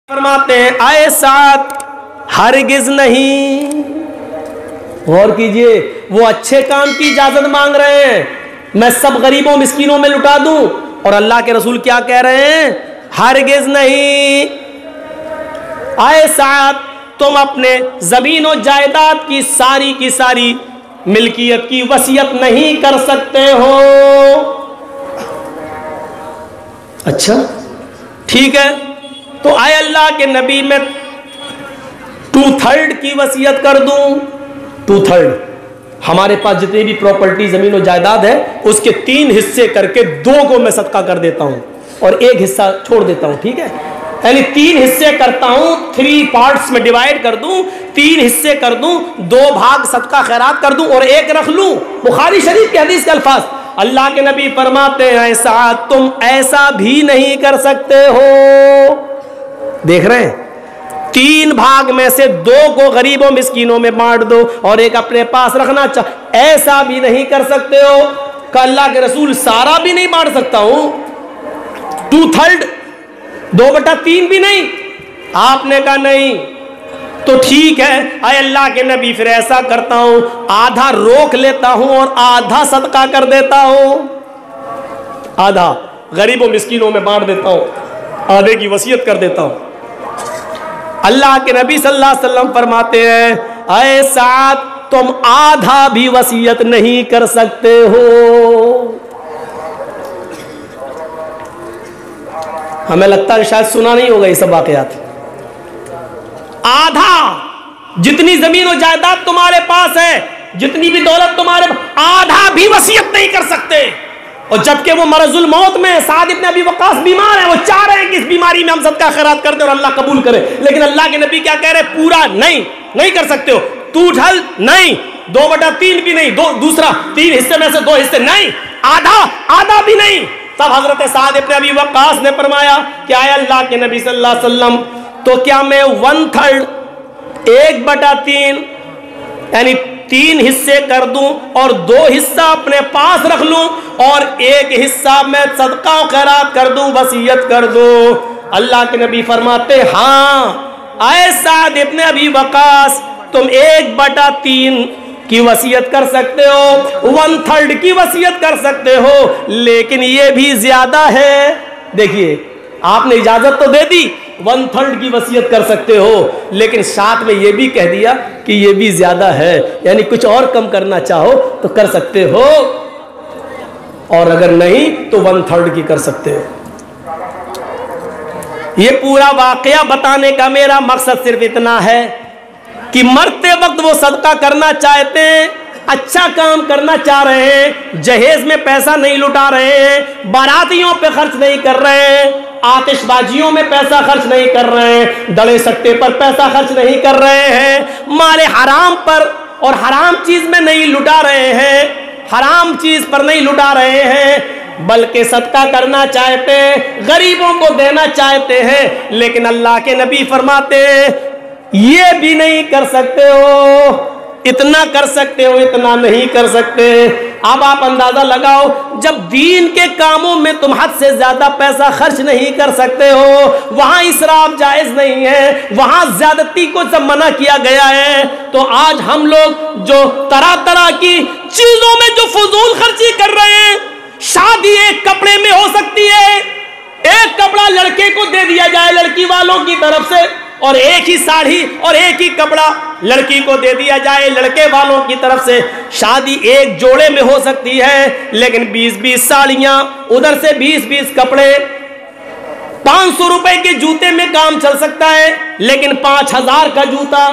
फरमाते हैं आए साथ हरगिज नहीं। गौर कीजिए, वो अच्छे काम की इजाजत मांग रहे हैं, मैं सब गरीबों मिस्कीनों में लुटा दूं, और अल्लाह के रसूल क्या कह रहे हैं? हरगिज नहीं। आए साथ तुम अपने जमीन और जायदाद की सारी मिल्कियत की वसीयत नहीं कर सकते हो। अच्छा ठीक है, तो आए अल्लाह के नबी में 2/3 की वसीयत कर दूं। 2/3 हमारे पास जितनी भी प्रॉपर्टी जमीन और जायदाद है उसके 3 हिस्से करके 2 को मैं सदका कर देता हूं और 1 हिस्सा छोड़ देता हूं। ठीक है, यानी 3 हिस्से करता हूं, 3 पार्ट्स में डिवाइड कर दूं, 3 हिस्से कर दूं, 2 भाग सदका खैरात कर दूं और 1 रख लूं। बुखारी शरीफ के हदीस के अल्फाज, अल्लाह के नबी फरमाते हैं ऐसा तुम ऐसा भी नहीं कर सकते हो। देख रहे हैं, 3 भाग में से 2 को गरीबों मिस्कीनों में बांट दो और 1 अपने पास रखना ऐसा भी नहीं कर सकते हो। का अल्लाह के रसूल सारा भी नहीं बांट सकता हूं, 2/3 2/3 भी नहीं। आपने कहा नहीं, तो ठीक है अय अल्लाह के नबी फिर ऐसा करता हूं, आधा रोक लेता हूं और आधा सदका कर देता हूं, आधा गरीबों मिस्कीनों में बांट देता हूं, आधे की वसीयत कर देता हूं। अल्लाह के नबी सल्लल्लाहु अलैहि वसल्लम फरमाते हैं ऐ साथ तुम आधा भी वसीयत नहीं कर सकते हो। हमें लगता है शायद सुना नहीं होगा ये सब वाकयात। आधा, जितनी जमीन और जायदाद तुम्हारे पास है, जितनी भी दौलत तुम्हारे पास, आधा भी वसीयत नहीं कर सकते। और जबकि वो मरजुल मौत में साद इब्न अबी वक्कास बीमार है, वो चाह रहे हैं कि इस बीमारी में हम सदका खैरात कर दे और अल्लाह कबूल करे, लेकिन अल्लाह के नबी क्या कह रहे हैं? पूरा नहीं कर सकते हो। 2/3 नहीं, 2/3 भी नहीं, दूसरा 3 हिस्से में से 2 हिस्से नहीं, आधा भी नहीं। तब हजरत साद इब्न अबी वक्कास ने फरमाया कि आए अल्लाह के नबी सल्लल्लाहु अलैहि वसल्लम, तो क्या मैं 1/3 1/3 यानी 3 हिस्से कर दूं और 2 हिस्सा अपने पास रख लूं और 1 हिस्सा मैं सदका खैरात कर दूं, वसीयत कर दूं? अल्लाह के नबी फरमाते हाँ आए साद इब्न अबी वक्कास तुम 1/3 की वसीयत कर सकते हो, 1/3 की वसीयत कर सकते हो, लेकिन ये भी ज्यादा है। देखिए, आपने इजाजत तो दे दी 1/3 की वसीयत कर सकते हो, लेकिन साथ में ये भी कह दिया कि ये भी ज्यादा है, यानी कुछ और कम करना चाहो तो कर सकते हो, और अगर नहीं तो 1/3 की कर सकते हो। ये पूरा वाकया बताने का मेरा मकसद सिर्फ इतना है कि मरते वक्त वो सदका करना चाहते हैं, अच्छा काम करना चाह रहे हैं, जहेज में पैसा नहीं लुटा रहे हैं, बारातियों पे खर्च नहीं कर रहे हैं, आतिशबाजियों में पैसा खर्च नहीं कर रहे हैं, दड़े सट्टे पर पैसा खर्च नहीं कर रहे हैं, माले हराम पर और हराम चीज में नहीं लुटा रहे हैं, हराम चीज पर नहीं लुटा रहे हैं, बल्कि सदका करना चाहते हैं, गरीबों को देना चाहते हैं। लेकिन अल्लाह के नबी फरमाते हैं ये भी नहीं कर सकते हो, इतना कर सकते हो, इतना नहीं कर सकते। अब आप अंदाजा लगाओ, जब दीन के कामों में तुम हद से ज्यादा पैसा खर्च नहीं कर सकते हो, वहां इसराफ जायज नहीं है, वहां ज्यादती को जब मना किया गया है, तो आज हम लोग जो तरह तरह की चीजों में जो फजूल खर्ची कर रहे हैं, शादी एक कपड़े में हो सकती है, एक कपड़ा लड़के को दे दिया जाए लड़की वालों की तरफ से, और एक ही साड़ी और एक ही कपड़ा लड़की को दे दिया जाए लड़के वालों की तरफ से। शादी एक जोड़े में हो सकती है, लेकिन 20-20 साड़ियां, उधर से 20-20 कपड़े, 500 रुपए के जूते में काम चल सकता है, लेकिन 5000 का जूता,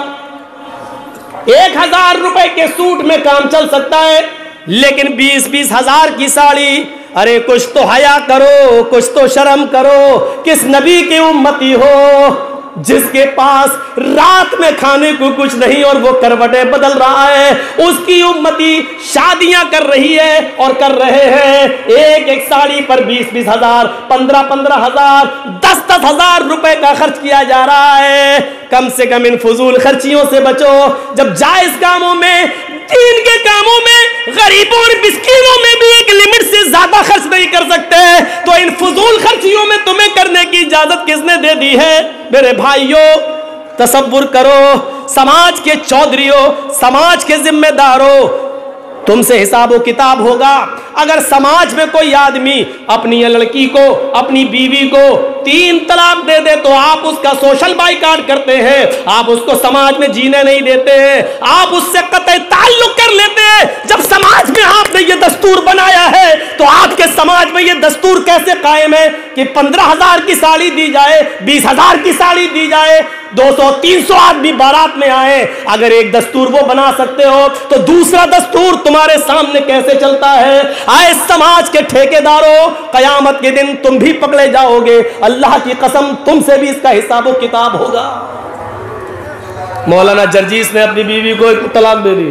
1000 रुपए के सूट में काम चल सकता है, लेकिन 20-20 हजार की साड़ी। अरे कुछ तो हया करो, कुछ तो शर्म करो। किस नबी की उम्मती हो जिसके पास रात में खाने को कुछ नहीं और वो करवटें बदल रहा है? उसकी उम्मती शादियां कर रही है और कर रहे हैं, एक साड़ी पर 20-20 हजार, 15-15 हजार, 10-10 हजार रुपए का खर्च किया जा रहा है। कम से कम इन फजूल खर्चियों से बचो। जब जायज कामों में दीन के कामों में, गरीबों और मिस्कीनों में भी एक लिमिट से ज्यादा खर्च नहीं कर सकते, तो इन फजूल खर्चियों में तुम्हें करने की इजाजत किसने दे दी है? मेरे भाइयों, तसव्वुर करो, समाज के चौधरियों, समाज के जिम्मेदारों, तुमसे हिसाब किताब होगा। अगर समाज में कोई आदमी अपनी लड़की को, अपनी बीवी को 3 तलाक दे दे तो आप उसका सोशल बाइकाट करते हैं, आप उसको समाज में जीने नहीं देते हैं, आप उससे कतई ताल्लुक कर लेते हैं। जब समाज में आपने ये दस्तूर बनाया है तो आपके समाज में ये दस्तूर कैसे कायम है कि 15,000 की साड़ी दी जाए, 20,000 की साड़ी दी जाए, 200-300 आदमी बारात में आए? अगर एक दस्तूर वो बना सकते हो तो दूसरा दस्तूर तुम्हारे सामने कैसे चलता है? आए समाज के ठेकेदारों, कयामत के दिन तुम भी पकड़े जाओगे, अल्लाह की कसम तुमसे भी इसका हिसाब किताब होगा। मौलाना जर्जीस ने अपनी बीवी को एक तलाक दे दी,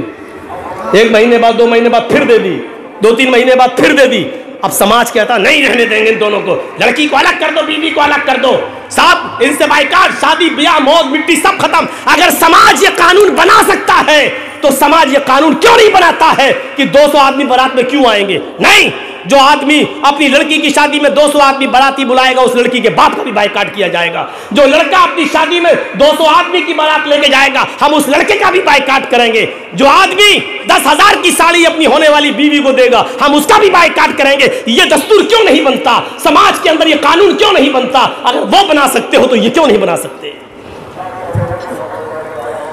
1 महीने बाद, 2 महीने बाद फिर दे दी, 2-3 महीने बाद फिर दे दी। अब समाज कहता नहीं रहने देंगे इन दोनों को, लड़की को अलग कर दो, बीवी को अलग कर दो, साहब इनसे बाइकाट, शादी ब्याह मौत मिट्टी सब खत्म। अगर समाज ये कानून बना सकता है तो समाज ये कानून क्यों नहीं बनाता है कि 200 आदमी बारात में क्यों आएंगे? नहीं, जो आदमी अपनी लड़की की शादी में 200 आदमी बाराती बुलाएगा उस लड़की के बाप का भी बाइकाट किया जाएगा। जो लड़का अपनी शादी में 200 आदमी की बारात लेके जाएगा हम उस लड़के का भी बाइकाट करेंगे। जो आदमी 10,000 की साड़ी अपनी होने वाली बीवी को देगा हम उसका भी बाइकाट करेंगे। ये दस्तूर क्यों नहीं बनता? समाज के अंदर ये कानून क्यों नहीं बनता? अगर वो बना सकते हो तो ये क्यों नहीं बना सकते?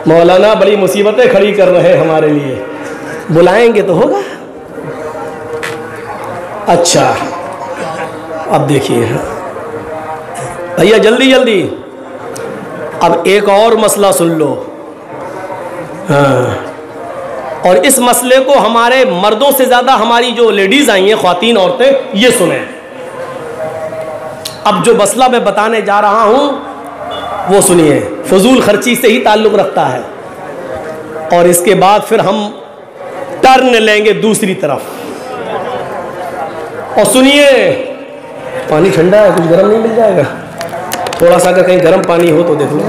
मौलाना बड़ी मुसीबतें खड़ी कर रहे हैं हमारे लिए, बुलाएंगे तो होगा। अच्छा, अब देखिए भैया जल्दी जल्दी, अब एक और मसला सुन लो। हाँ, और इस मसले को हमारे मर्दों से ज़्यादा हमारी जो लेडीज़ आई हैं, ख्वातीन औरतें, ये सुने। अब जो मसला मैं बताने जा रहा हूँ वो सुनिए, फजूल खर्ची से ही ताल्लुक़ रखता है, और इसके बाद फिर हम टर्न लेंगे दूसरी तरफ। और सुनिए, पानी ठंडा है, कुछ गर्म नहीं मिल जाएगा? थोड़ा सा अगर कहीं गर्म पानी हो तो देख लो।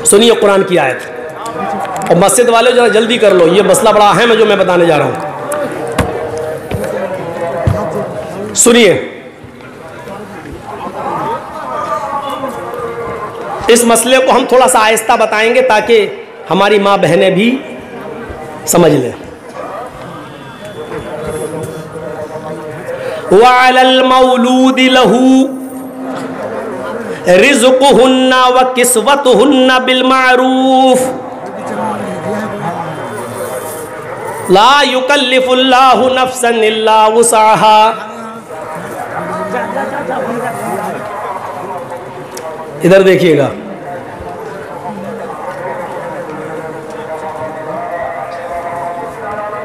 सुनिए कुरान की आयत, और मस्जिद वाले जरा जल्दी कर लो, ये मसला बड़ा अहम है जो मैं बताने जा रहा हूँ। सुनिए, इस मसले को हम थोड़ा सा आहिस्ता बताएंगे ताकि हमारी माँ बहनें भी समझ लें। वअलल मौलूदि लहू रिज़्क़ुहुन्ना व किस्वतुहुन्ना बिल मारूफ ला युकल्लिफुल्लाहु नफ्सन इल्ला वुसअहा। इधर देखिएगा,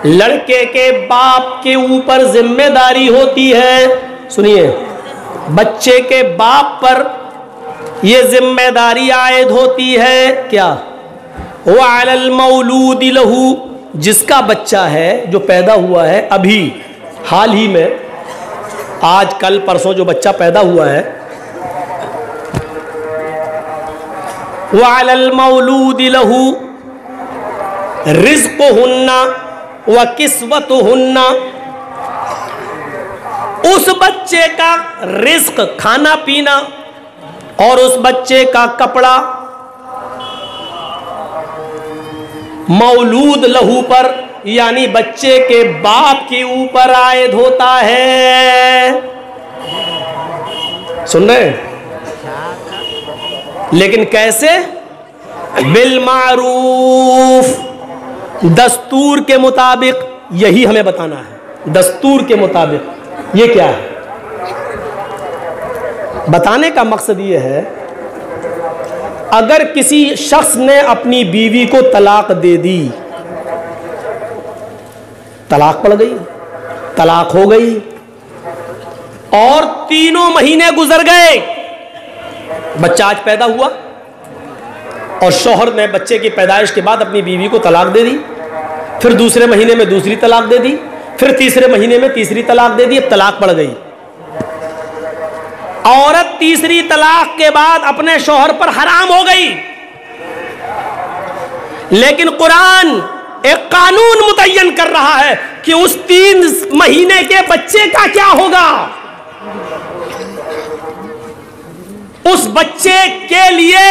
लड़के के बाप के ऊपर जिम्मेदारी होती है। सुनिए, बच्चे के बाप पर यह जिम्मेदारी आयद होती है क्या? वअलल मौलूदि लहू, जिसका बच्चा है, जो पैदा हुआ है अभी हाल ही में, आज कल परसों जो बच्चा पैदा हुआ है, वअलल मौलूदि लहू रिज़्क़ुहुन्ना व किस्वतुहुन्ना, उस बच्चे का रिज़्क़, खाना पीना, और उस बच्चे का कपड़ा मौलूद लहू पर यानी बच्चे के बाप के ऊपर आयद होता है। सुन रहे हैं? लेकिन कैसे? बिल मारूफ, दस्तूर के मुताबिक। यही हमें बताना है, दस्तूर के मुताबिक। ये क्या है? बताने का मकसद ये है, अगर किसी शख्स ने अपनी बीवी को तलाक दे दी, तलाक पड़ गई, तलाक हो गई, और 3 महीने गुजर गए, बच्चा आज पैदा हुआ, और शौहर ने बच्चे की पैदाइश के बाद अपनी बीवी को तलाक दे दी, फिर दूसरे महीने में दूसरी तलाक दे दी, फिर तीसरे महीने में तीसरी तलाक दे दी, अब तलाक पड़ गई। औरत तीसरी तलाक के बाद अपने शौहर पर हराम हो गई, लेकिन कुरान एक कानून मुतय्यन कर रहा है कि उस 3 महीने के बच्चे का क्या होगा। उस बच्चे के लिए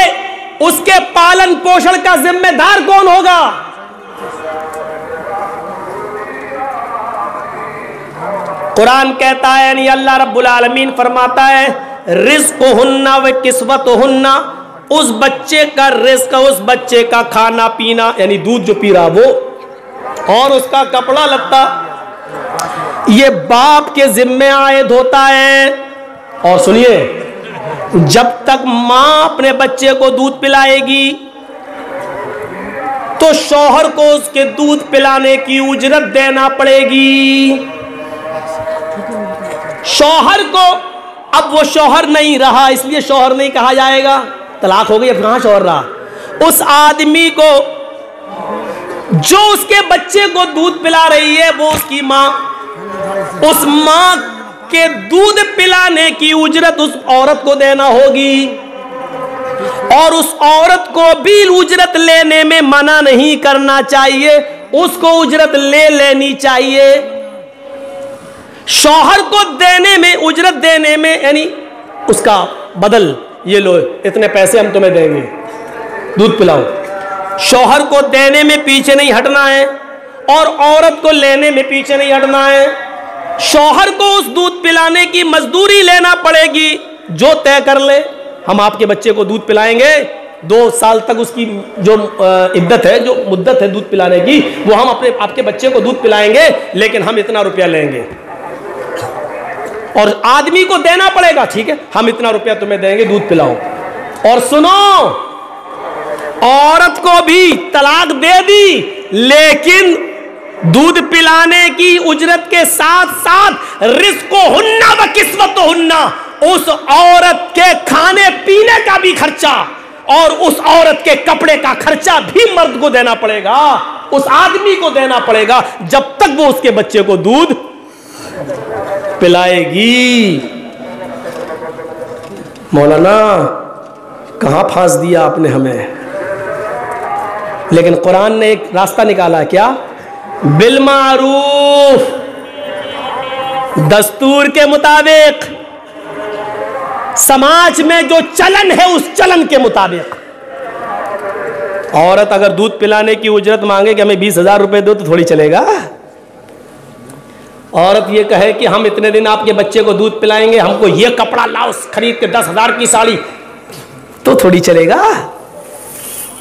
उसके पालन पोषण का जिम्मेदार कौन होगा? कुरान कहता है, यानी अल्लाह रब्बुल आलमीन फरमाता है, रिज़्क़ुहुन्ना व किस्वतुहुन्ना, उस बच्चे का रिज़्क़, उस बच्चे का खाना पीना यानी दूध जो पी रहा वो, और उसका कपड़ा लत्ता, ये बाप के जिम्मे आयद होता है। और सुनिए, जब तक मां अपने बच्चे को दूध पिलाएगी तो शौहर को उसके दूध पिलाने की उजरत देना पड़ेगी। शौहर को, अब वो शौहर नहीं रहा इसलिए शौहर नहीं कहा जाएगा, तलाक हो गई, अब कहां शौहर रहा। उस आदमी को जो उसके बच्चे को दूध पिला रही है वो उसकी मां, उस मां के दूध पिलाने की उजरत उस औरत को देना होगी, और उस औरत को भी उजरत लेने में मना नहीं करना चाहिए, उसको उजरत ले लेनी चाहिए। शौहर को देने में, उजरत देने में, यानी उसका बदल, ये लो इतने पैसे हम तुम्हें देंगे, दूध पिलाओ। शौहर को देने में पीछे नहीं हटना है और औरत को लेने में पीछे नहीं हटना है। शौहर को उस दूध पिलाने की मजदूरी लेना पड़ेगी जो तय कर ले, हम आपके बच्चे को दूध पिलाएंगे, 2 साल तक उसकी जो इद्दत है, जो मुद्दत है दूध पिलाने की, वो हम आपके बच्चे को दूध पिलाएंगे, लेकिन हम इतना रुपया लेंगे। और आदमी को देना पड़ेगा, ठीक है हम इतना रुपया तुम्हें देंगे, दूध पिलाओ। और सुनो, औरत को भी तलाक दे दी, लेकिन दूध पिलाने की उजरत के साथ साथ रिज़्क़ुहुन्ना व किस्वतुहुन्ना, उस औरत के खाने पीने का भी खर्चा और उस औरत के कपड़े का खर्चा भी मर्द को देना पड़ेगा, उस आदमी को देना पड़ेगा, जब तक वो उसके बच्चे को दूध पिलाएगी। मौलाना कहां फांस दिया आपने हमें, लेकिन कुरान ने एक रास्ता निकाला, क्या? बिल मारूफ, दस्तूर के मुताबिक, समाज में जो चलन है उस चलन के मुताबिक। औरत अगर दूध पिलाने की उजरत मांगे कि हमें 20,000 रुपए दो तो थोड़ी चलेगा। औरत ये कहे कि हम इतने दिन आपके बच्चे को दूध पिलाएंगे, हमको ये कपड़ा लाओ खरीद के 10,000 की साड़ी, तो थोड़ी चलेगा।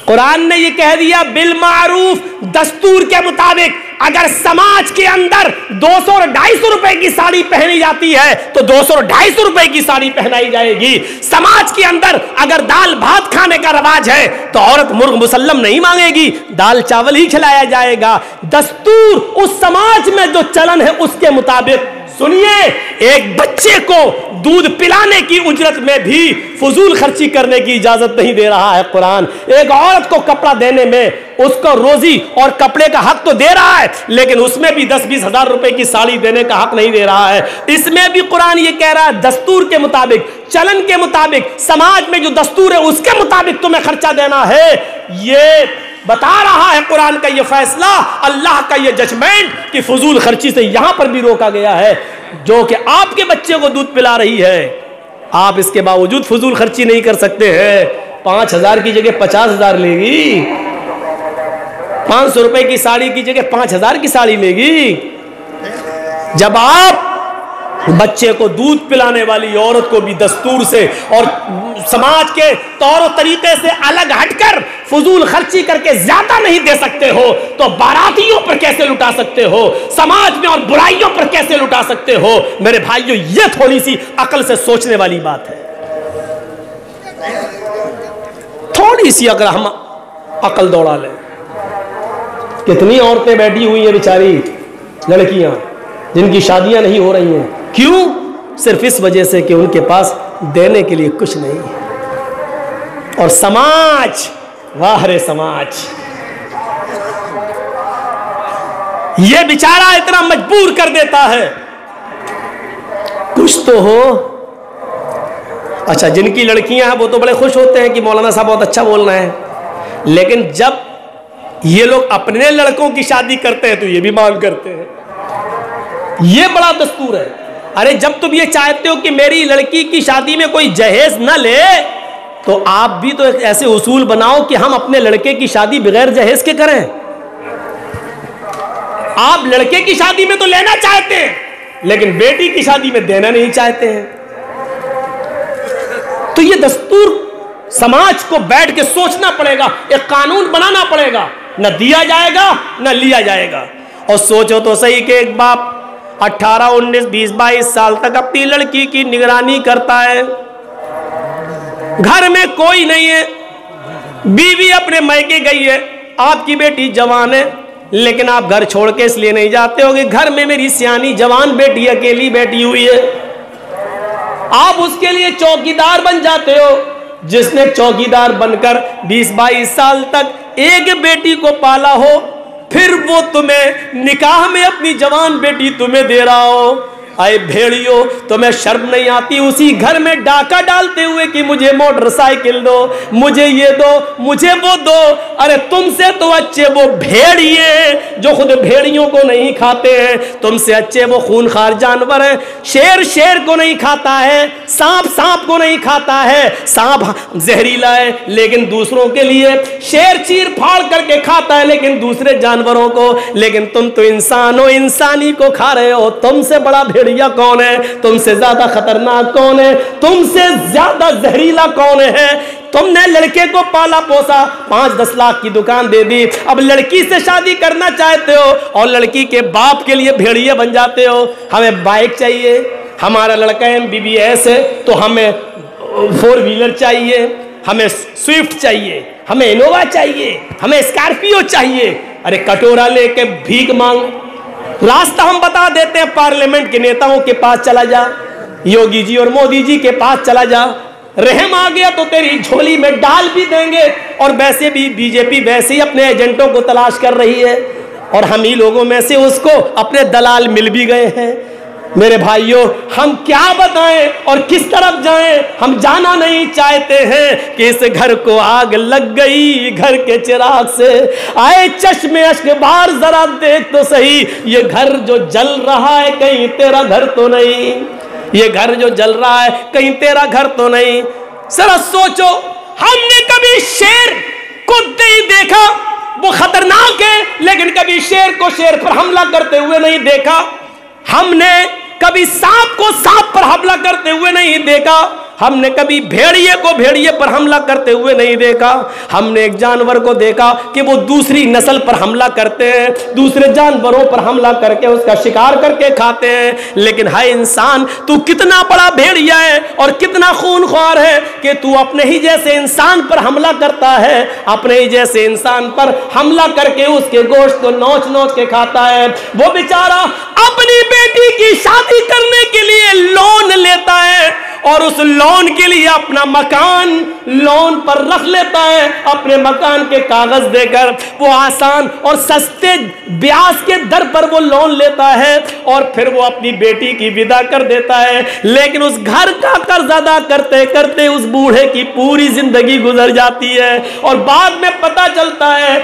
कुरान ने ये कह दिया बिल मारूफ, दस्तूर के मुताबिक। अगर समाज के अंदर 200 और 250 रुपए की साड़ी पहनी जाती है तो 200 और 250 रुपए की साड़ी पहनाई जाएगी। समाज के अंदर अगर दाल भात खाने का रवाज है तो औरत मुर्ग मुसल्लम नहीं मांगेगी, दाल चावल ही खिलाया जाएगा। दस्तूर उस समाज में जो चलन है उसके मुताबिक। सुनिए, एक बच्चे को दूध पिलाने की उजरत में भी फजूल खर्ची करने की इजाजत नहीं दे रहा है कुरान। एक औरत को कपड़ा देने में उसको रोजी और कपड़े का हक तो दे रहा है, लेकिन उसमें भी 10-20 हजार रुपए की साड़ी देने का हक नहीं दे रहा है। इसमें भी कुरान ये कह रहा है दस्तूर के मुताबिक, चलन के मुताबिक, समाज में जो दस्तूर है उसके मुताबिक तुम्हें खर्चा देना है। ये बता रहा है कुरान का ये फैसला, अल्लाह का ये जजमेंट कि फजूल खर्ची से यहां पर भी रोका गया है। जो कि आपके बच्चे को दूध पिला रही है, आप इसके बावजूद फजूल खर्ची नहीं कर सकते हैं। 5,000 की जगह 50,000 लेगी, 500 रुपए की साड़ी की जगह 5,000 की साड़ी लेगी। जब आप बच्चे को दूध पिलाने वाली औरत को भी दस्तूर से और समाज के तौर और तरीके से अलग हटकर फजूल खर्ची करके ज्यादा नहीं दे सकते हो, तो बारातियों पर कैसे लुटा सकते हो, समाज में और बुराइयों पर कैसे लुटा सकते हो? मेरे भाइयों, ये थोड़ी सी अकल से सोचने वाली बात है। थोड़ी सी अगर हम अकल दौड़ा लें। कितनी औरतें बैठी हुई हैं बेचारी लड़कियां जिनकी शादियां नहीं हो रही हैं। क्यों? सिर्फ इस वजह से कि उनके पास देने के लिए कुछ नहीं है। और समाज, वाह रे समाज, ये बेचारा इतना मजबूर कर देता है। कुछ तो हो, अच्छा, जिनकी लड़कियां हैं वो तो बड़े खुश होते हैं कि मौलाना साहब बहुत अच्छा बोल रहे हैं, लेकिन जब ये लोग अपने लड़कों की शादी करते हैं तो ये भी मांग करते हैं। ये बड़ा दस्तूर है। अरे जब तुम ये चाहते हो कि मेरी लड़की की शादी में कोई जहेज न ले, तो आप भी तो ऐसे उसूल बनाओ कि हम अपने लड़के की शादी बगैर जहेज के करें। आप लड़के की शादी में तो लेना चाहते हैं, लेकिन बेटी की शादी में देना नहीं चाहते हैं। तो ये दस्तूर समाज को बैठ के सोचना पड़ेगा, एक कानून बनाना पड़ेगा, न दिया जाएगा न लिया जाएगा। और सोचो तो सही कि एक बाप 18, 19, 20, 22 साल तक अपनी लड़की की निगरानी करता है, घर में कोई नहीं है, बीवी अपने मायके गई है, आपकी बेटी जवान है, लेकिन आप घर छोड़ के इसलिए नहीं जाते हो कि घर में मेरी सियानी जवान बेटी अकेली बैठी हुई है। आप उसके लिए चौकीदार बन जाते हो। जिसने चौकीदार बनकर 20-22 साल तक एक बेटी को पाला हो, फिर वो तुम्हें निकाह में अपनी जवान बेटी तुम्हें दे रहा हो। आए भेड़ियो, तुम्हें शर्म नहीं आती उसी घर में डाका डालते हुए कि मुझे मोटरसाइकिल दो, मुझे ये दो, मुझे वो दो। अरे तुमसे तो अच्छे वो भेड़िए जो खुद भेड़ियों को नहीं खाते हैं, तुमसे अच्छे वो खूनखार जानवर हैं। शेर शेर को नहीं खाता है, सांप सांप को नहीं खाता है। सांप जहरीला है लेकिन दूसरों के लिए, शेर चीर फाड़ करके खाता है लेकिन दूसरे जानवरों को। लेकिन तुम तो इंसान हो, इंसानी को खा रहे हो। तुमसे बड़ा भेड़िया कौन है? तुमसे ज्यादा खतरनाक कौन है? तुमसे ज्यादा जहरीला कौन है? तुमने लड़के को पाला पोसा, 5-10 लाख की दुकान दे दी, अब लड़की से शादी करना चाहते हो और लड़की के बाप के लिए भेड़िए बन जाते हो। हमें बाइक चाहिए, हमारा लड़का MBBS है तो हमें 4 व्हीलर चाहिए, हमें स्विफ्ट चाहिए, हमें इनोवा चाहिए, हमें स्कॉर्पियो चाहिए। अरे कटोरा लेके भीख मांग, रास्ता हम बता देते हैं। पार्लियामेंट के नेताओं के पास चला जा, योगी जी और मोदी जी के पास चला जा, रहम आ गया तो तेरी झोली में डाल भी देंगे। और वैसे भी बीजेपी वैसे ही अपने एजेंटों को तलाश कर रही है और हम ही लोगों में से उसको अपने दलाल मिल भी गए हैं। मेरे भाइयों, हम क्या बताएं और किस तरफ जाएं? हम जाना नहीं चाहते हैं कि इस घर को आग लग गई घर के चिराग से। आए चश्मे अश्क बार जरा देख तो सही, ये घर जो जल रहा है कहीं तेरा घर तो नहीं। ये घर जो जल रहा है कहीं तेरा घर तो नहीं। जरा सोचो, हमने कभी शेर को नहीं देखा, वो खतरनाक है, लेकिन कभी शेर को शेर पर हमला करते हुए नहीं देखा। हमने कभी सांप को सांप पर हमला करते हुए नहीं देखा। हमने कभी भेड़िए को भेड़िए पर हमला करते हुए नहीं देखा। हमने एक जानवर को देखा कि वो दूसरी नस्ल पर हमला करते हैं, दूसरे जानवरों पर हमला करके उसका शिकार करके खाते हैं। लेकिन हाय इंसान, तू कितना बड़ा भेड़िया है और कितना खूनख्वार है कि तू अपने ही जैसे इंसान पर हमला करता है, अपने ही जैसे इंसान पर हमला करके उसके गोश्त को नोच नोच के खाता है। वो बेचारा अपनी बेटी की शादी करने के लिए लोन लेता है और उस लोन के लिए अपना मकान लोन पर रख लेता है। अपने मकान के कागज देकर वो आसान और सस्ते ब्याज के दर पर वो लोन लेता है और फिर वो अपनी बेटी की विदा कर देता है। लेकिन उस घर का कर्ज अदा करते करते उस बूढ़े की पूरी जिंदगी गुजर जाती है और बाद में पता चलता है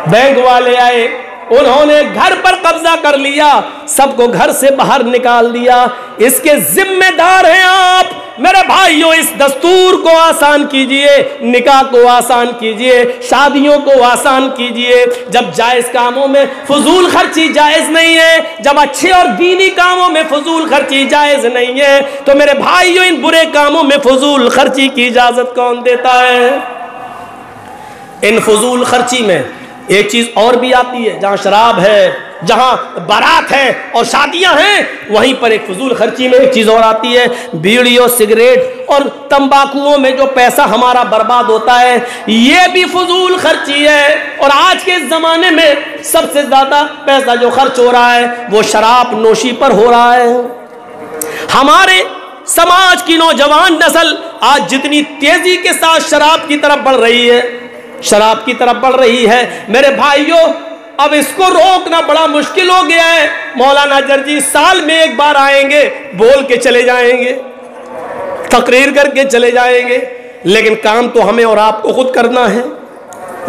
बैंक वाले आए, उन्होंने घर पर कब्जा कर लिया, सबको घर से बाहर निकाल दिया। इसके जिम्मेदार हैं आप। मेरे भाइयों, इस दस्तूर को आसान कीजिए, निकाह को आसान कीजिए, शादियों को आसान कीजिए। जब जायज कामों में फजूल खर्ची जायज नहीं है, जब अच्छे और दीनी कामों में फजूल खर्ची जायज नहीं है, तो मेरे भाइयों इन बुरे कामों में फजूल खर्ची की इजाजत कौन देता है? इन फजूल खर्ची में एक चीज और भी आती है। जहां शराब है, जहां बारात है और शादियां हैं, वहीं पर एक फजूल खर्ची में एक चीज और आती है। बीड़ी और सिगरेट और तंबाकुओं में जो पैसा हमारा बर्बाद होता है, ये भी फजूल खर्ची है। और आज के जमाने में सबसे ज्यादा पैसा जो खर्च हो रहा है वो शराब नोशी पर हो रहा है। हमारे समाज की नौजवान नस्ल आज जितनी तेजी के साथ शराब की तरफ बढ़ रही है, शराब की तरफ बढ़ रही है, मेरे भाइयों अब इसको रोकना बड़ा मुश्किल हो गया है। मौलाना जर्जी साल में एक बार आएंगे, बोल के चले जाएंगे। तकरीर करके चले जाएंगे, लेकिन काम तो हमें और आपको खुद करना है।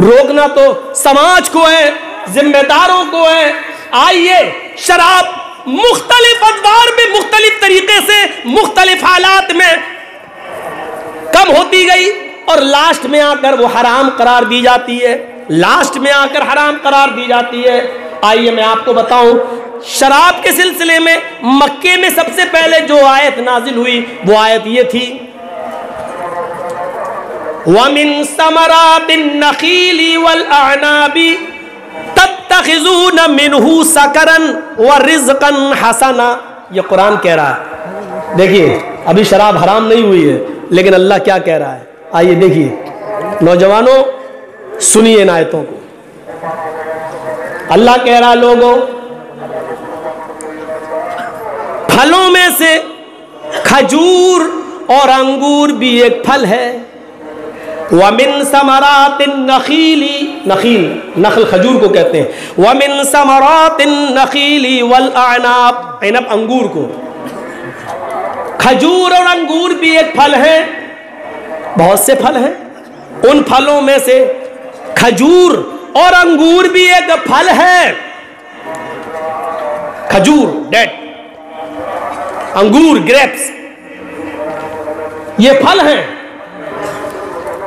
रोकना तो समाज को है, जिम्मेदारों को है। आइए, शराब मुख्तलिफ अदवार में मुख्तलिफ तरीके से मुख्तलिफ हालात में कम होती गई और लास्ट में आकर वो हराम करार दी जाती है, लास्ट में आकर हराम करार दी जाती है। आइए मैं आपको बताऊं, शराब के सिलसिले में मक्के में सबसे पहले जो आयत नाजिल हुई वो आयत ये थी, वमिन समरातिन नखीली वल अनाबी तत्तखिज़ून मिनहु सकरन व रिज़क़न हसना। ये कुरान कह रहा है। देखिए, अभी शराब हराम नहीं हुई है, लेकिन अल्लाह क्या कह रहा है, आइए देखिए। नौजवानों सुनिए इन आयतों को। अल्लाह कह रहा, लोगों, फलों में से खजूर और अंगूर भी एक फल है। वमिन समरातिन नखीली, नखील नखल खजूर को कहते हैं। वमिन समरातिन नखीली वल अनाब, इनब अंगूर को। खजूर और अंगूर भी एक फल है, बहुत से फल हैं। उन फलों में से खजूर और अंगूर भी एक फल है। खजूर डेट, अंगूर ग्रेप्स, ये फल हैं,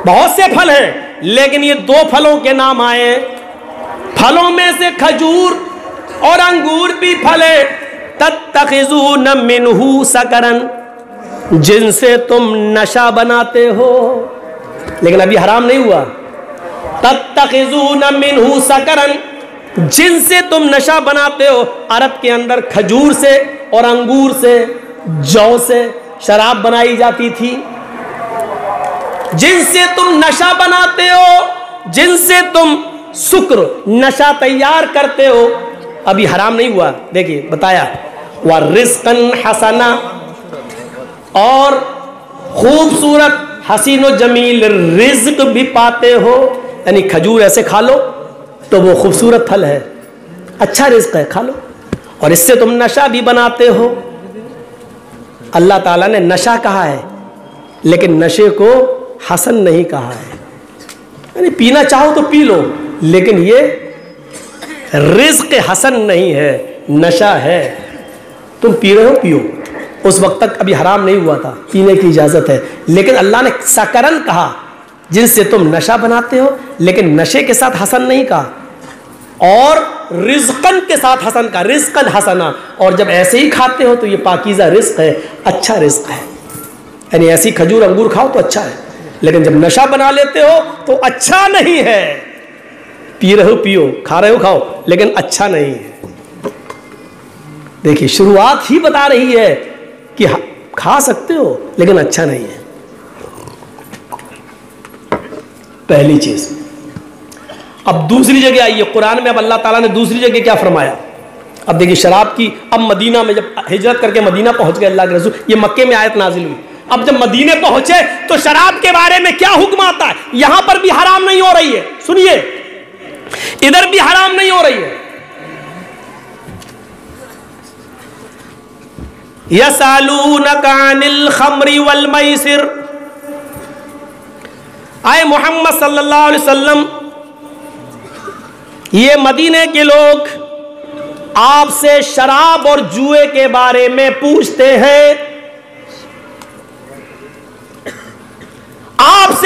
बहुत से फल हैं, लेकिन ये दो फलों के नाम आए। फलों में से खजूर और अंगूर भी फल है। तत्तखिज़ून मिनहु सकरन, जिनसे तुम नशा बनाते हो, लेकिन अभी हराम नहीं हुआ। तत्तखिज़ून मिनहु सकरन, जिनसे तुम नशा बनाते हो। अरब के अंदर खजूर से और अंगूर से, जौ से शराब बनाई जाती थी। जिनसे तुम नशा बनाते हो, जिनसे तुम शुक्र नशा तैयार करते हो, अभी हराम नहीं हुआ। देखिए बताया, व रिज़क़न हसना, और खूबसूरत हसीन व जमील रिज़्क भी पाते हो। यानी खजूर ऐसे खा लो तो वो खूबसूरत फल है, अच्छा रिज़्क है, खा लो। और इससे तुम नशा भी बनाते हो। अल्लाह ताला ने नशा कहा है, लेकिन नशे को हसन नहीं कहा है। यानी पीना चाहो तो पी लो, लेकिन ये रिज़्क हसन नहीं है, नशा है। तुम पी रहे हो, पियो। उस वक्त तक अभी हराम नहीं हुआ था, पीने की इजाज़त है, लेकिन अल्लाह ने सकरन कहा, जिनसे तुम नशा बनाते हो, लेकिन नशे के साथ हसन नहीं कहा। और रिज़्क़न के साथ हसन का, रिज़्क़न हसना। और जब ऐसे ही खाते हो तो ये पाकीज़ा रिज़्क है, अच्छा रिज़्क है। यानी ऐसी खजूर अंगूर खाओ तो अच्छा है, लेकिन जब नशा बना लेते हो तो अच्छा नहीं है। पी रहे हो पियो, खा रहे हो खाओ, लेकिन अच्छा नहीं है। देखिए, शुरुआत ही बता रही है कि खा सकते हो, लेकिन अच्छा नहीं है। पहली चीज। अब दूसरी जगह आइए, कुरान में अब अल्लाह ताला ने दूसरी जगह क्या फरमाया। अब देखिए, शराब की, अब मदीना में जब हिजरत करके मदीना पहुंच गए अल्लाह के रसूल, ये मक्के में आयत नाजिल हुई। अब जब मदीने पहुंचे तो शराब के बारे में क्या हुक्म आता है। यहां पर भी हराम नहीं हो रही है, सुनिए, इधर भी हराम नहीं हो रही है। यसअलूनका अनिल खम्रि वल मैसिर, आए मोहम्मद सल्लल्लाहु अलैहि वसल्लम, ये मदीने के लोग आपसे शराब और जुए के बारे में पूछते हैं। आपसे